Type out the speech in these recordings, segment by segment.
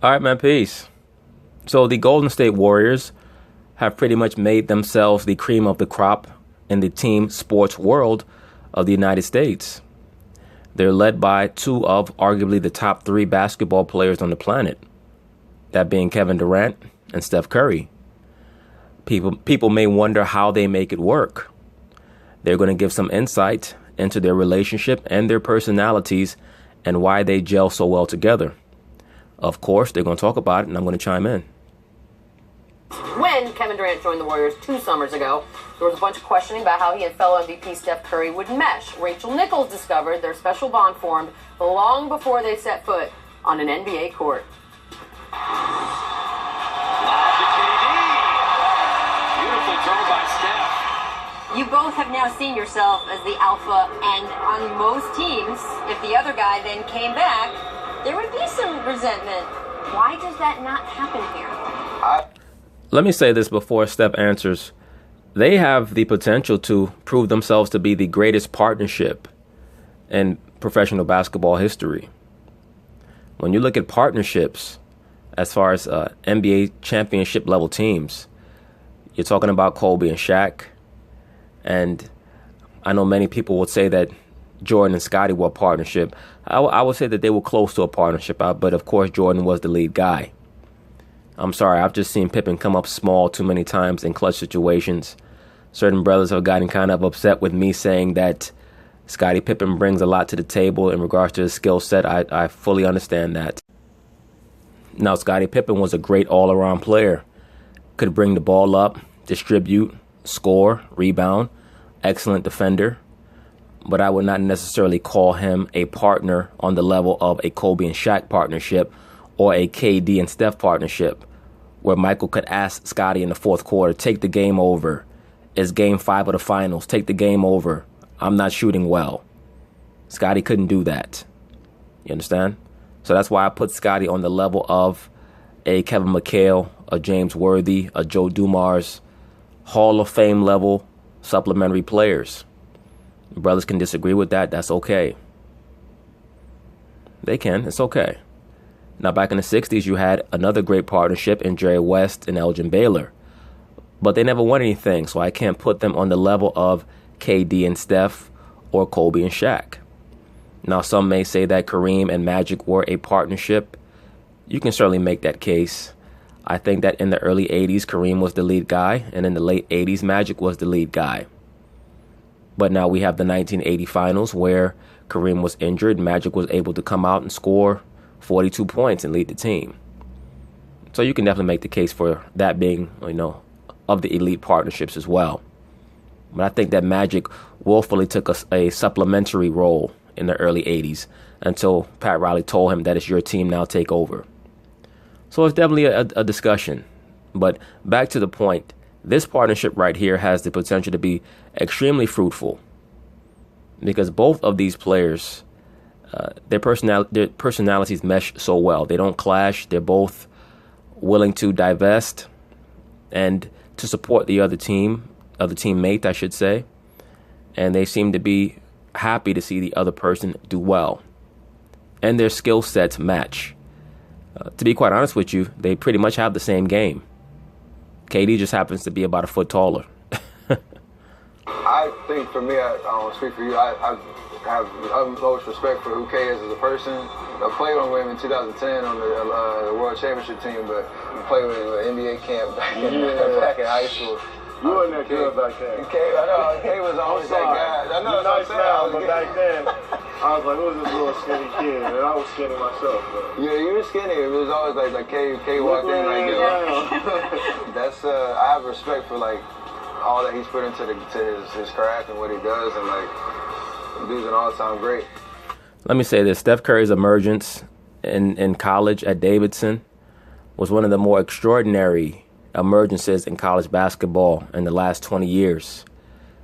All right, man, peace. So the Golden State Warriors have pretty much made themselves the cream of the crop in the team sports world of the United States. They're led by two of arguably the top three basketball players on the planet, that being Kevin Durant and Steph Curry. People may wonder how they make it work. They're going to give some insight into their relationship and their personalities and why they gel so well together. Of course, they're going to talk about it, and I'm going to chime in. When Kevin Durant joined the Warriors 2 summers ago, there was a bunch of questioning about how he and fellow MVP Steph Curry would mesh. Rachel Nichols discovered their special bond formed long before they set foot on an NBA court. Beautiful throw by Steph. You both have now seen yourself as the alpha, and on most teams, if the other guy then came back, there would be some resentment. Why does that not happen here? Let me say this before Steph answers. They have the potential to prove themselves to be the greatest partnership in professional basketball history. When you look at partnerships, as far as NBA championship level teams, you're talking about Kobe and Shaq. And I know many people would say that Jordan and Scottie were a partnership. I would say that they were close to a partnership, but of course Jordan was the lead guy. I'm sorry, I've just seen Pippen come up small too many times in clutch situations. Certain brothers have gotten kind of upset with me saying that Scottie Pippen brings a lot to the table in regards to his skill set. I fully understand that. Now, Scottie Pippen was a great all-around player. Could bring the ball up, distribute, score, rebound, excellent defender. But I would not necessarily call him a partner on the level of a Kobe and Shaq partnership or a KD and Steph partnership, where Michael could ask Scottie in the fourth quarter, take the game over. It's game 5 of the finals. Take the game over. I'm not shooting well. Scottie couldn't do that. You understand? So that's why I put Scottie on the level of a Kevin McHale, a James Worthy, a Joe Dumars, Hall of Fame level supplementary players. Brothers can disagree with that. That's okay. They can. It's okay. Now, back in the 60s, you had another great partnership in Jerry West and Elgin Baylor. But they never won anything, so I can't put them on the level of KD and Steph or Kobe and Shaq. Now, some may say that Kareem and Magic were a partnership. You can certainly make that case. I think that in the early 80s, Kareem was the lead guy, and in the late 80s, Magic was the lead guy. But now we have the 1980 finals where Kareem was injured. Magic was able to come out and score 42 points and lead the team. So you can definitely make the case for that being, of the elite partnerships as well. But I think that Magic willfully took a supplementary role in the early 80s until Pat Riley told him that it's your team now, take over. So it's definitely a discussion. But back to the point, this partnership right here has the potential to be extremely fruitful because both of these players, their personalities mesh so well. They don't clash. They're both willing to divest and to support the other teammate, I should say. And they seem to be happy to see the other person do well. And their skill sets match. To be quite honest with you, they pretty much have the same game. KD just happens to be about a foot taller. I think for me, I don't speak for you, I have utmost respect for who K is as a person. I played with him in 2010 on the World Championship team, but I played with him at NBA camp back in high school. You weren't that good back then. I know, K was always that guy. I know, that's what I'm saying. But back then, I was like, who's this little skinny kid? And I was skinny myself. But. Yeah, you were skinny. It was always like K walked in like that. That's I have respect for all that he's put into his craft and what he does, and dude's an all-time great. Let me say this: Steph Curry's emergence in college at Davidson was one of the more extraordinary emergences in college basketball in the last 20 years.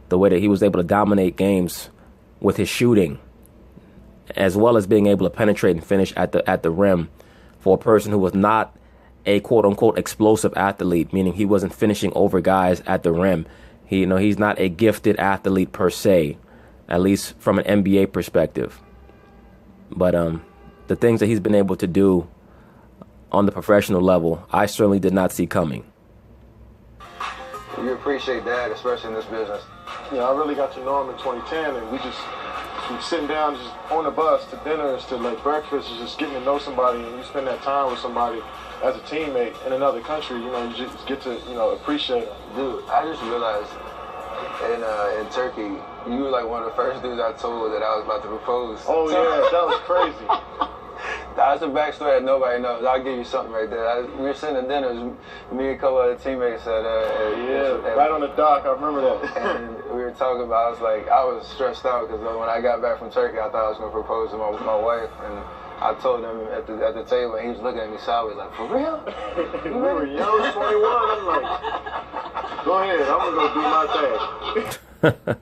The way that he was able to dominate games with his shooting, as well as being able to penetrate and finish at the rim for a person who was not a quote-unquote explosive athlete, meaning he wasn't finishing over guys at the rim. He's not a gifted athlete per se, at least from an NBA perspective. But the things that he's been able to do on the professional level, I certainly did not see coming. You appreciate that, especially in this business. Yeah, I really got to know him in 2010, and we sitting down just on the bus to dinners to like breakfast, just getting to know somebody, and you spend that time with somebody as a teammate in another country, you know, you just get to, you know, appreciate them. Dude, I just realized in Turkey, you were like one of the first dudes I told that I was about to propose. Oh yeah, that was crazy. That's a backstory that nobody knows. I'll give you something right there. We were sitting at dinners, me and a couple other teammates at right on the dock, I remember that. And we were talking about, I was stressed out because when I got back from Turkey, I thought I was going to propose to my wife. And I told him at the table, and he was looking at me sideways like, for real? We were young, 21. I'm like, go ahead, I'm going to go do my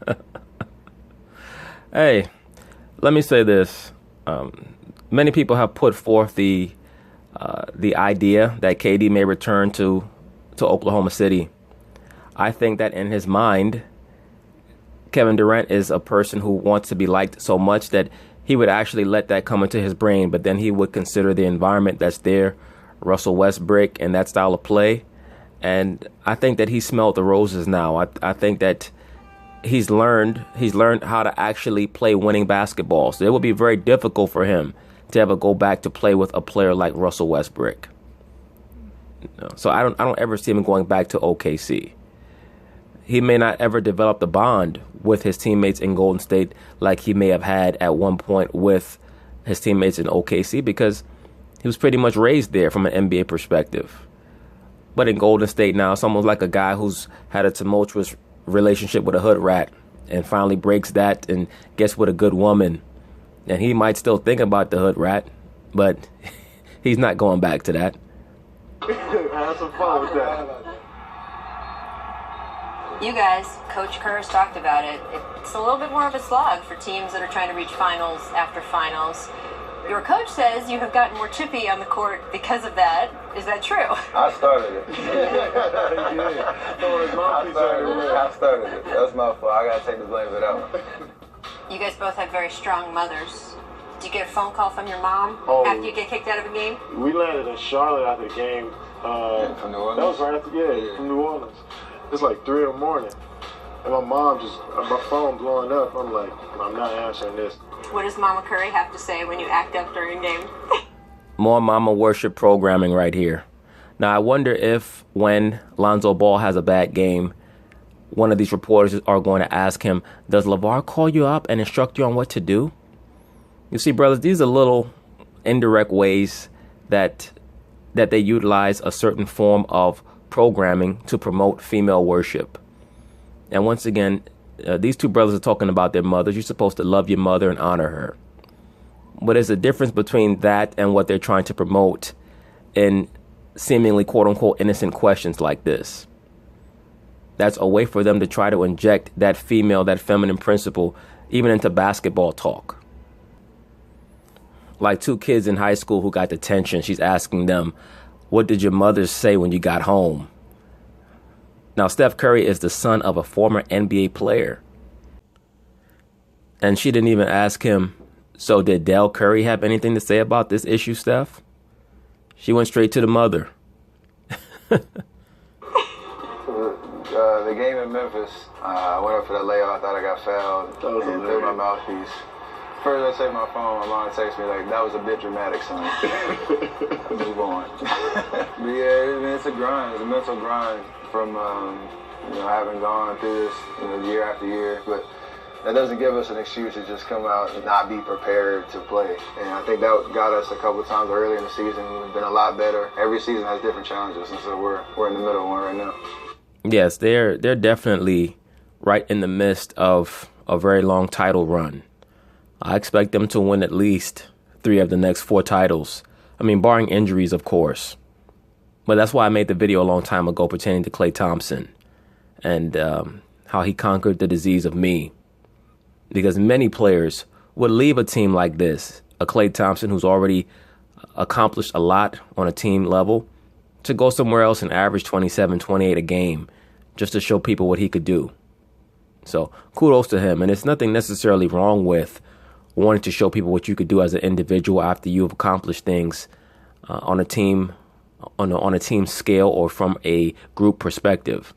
thing. Hey, let me say this. Many people have put forth the idea that KD may return to Oklahoma City. I think that in his mind, Kevin Durant is a person who wants to be liked so much that he would actually let that come into his brain, but then he would consider the environment that's there, Russell Westbrook and that style of play. And I think that he smelled the roses now. I think that he's learned how to actually play winning basketball. So it would be very difficult for him to ever go back to play with a player like Russell Westbrook. So I don't ever see him going back to OKC. He may not ever develop the bond with his teammates in Golden State like he may have had at one point with his teammates in OKC, because he was pretty much raised there from an NBA perspective. But in Golden State now, it's almost like a guy who's had a tumultuous relationship with a hood rat and finally breaks that and gets with a good woman. And he might still think about the hood rat, but he's not going back to that. Have some fun with that. You guys, Coach Currys talked about it. It's a little bit more of a slog for teams that are trying to reach finals after finals. Your coach says you have gotten more chippy on the court because of that. Is that true? I started it. I started it. That's my fault. I got to take the blame for that one. You guys both have very strong mothers. Did you get a phone call from your mom after you get kicked out of a game? We landed in Charlotte after the game. From New Orleans? That was right after, from New Orleans. It's like 3 in the morning. And my mom my phone blowing up. I'm like, I'm not answering this. What does Mama Curry have to say when you act up during game? More mama worship programming right here. Now, I wonder if when Lonzo Ball has a bad game, one of these reporters are going to ask him, does LeVar call you up and instruct you on what to do? You see, brothers, these are little indirect ways that they utilize a certain form of programming to promote female worship. And once again, these two brothers are talking about their mothers. You're supposed to love your mother and honor her. But there's a difference between that and what they're trying to promote in seemingly quote-unquote innocent questions like this. That's a way for them to try to inject that feminine principle even into basketball talk. Like two kids in high school who got detention. She's asking them, what did your mother say when you got home? Now, Steph Curry is the son of a former NBA player. And she didn't even ask him, so did Del Curry have anything to say about this issue, Steph? She went straight to the mother. The game in Memphis, I went up for that layup. I thought I got fouled and threw my mouthpiece. First I take my phone, my mom texts me like, that was a bit dramatic, son. Move on. But yeah, it's a grind. It's a mental grind from having gone through this year after year. But that doesn't give us an excuse to just come out and not be prepared to play. And I think that got us a couple of times earlier in the season. We've been a lot better. Every season has different challenges, and so we're in the middle of one right now. Yes, they're definitely right in the midst of a very long title run. I expect them to win at least 3 of the next 4 titles. I mean, barring injuries, of course. But that's why I made the video a long time ago pertaining to Klay Thompson and how he conquered the disease of me. Because many players would leave a team like this, a Klay Thompson who's already accomplished a lot on a team level, to go somewhere else and average 27, 28 a game just to show people what he could do. So kudos to him. And it's nothing necessarily wrong with wanting to show people what you could do as an individual after you've accomplished things on a team scale or from a group perspective.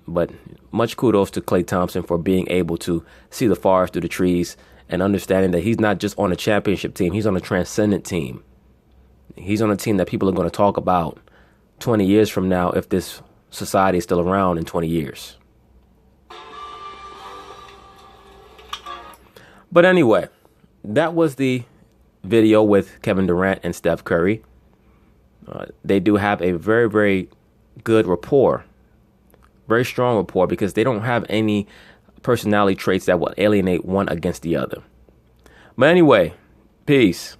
But much kudos to Klay Thompson for being able to see the forest through the trees and understanding that he's not just on a championship team, he's on a transcendent team. He's on a team that people are going to talk about 20 years from now if this society is still around in 20 years. But anyway, that was the video with Kevin Durant and Steph Curry. They do have a very, very good rapport. Very strong rapport because they don't have any personality traits that will alienate one against the other. But anyway, peace.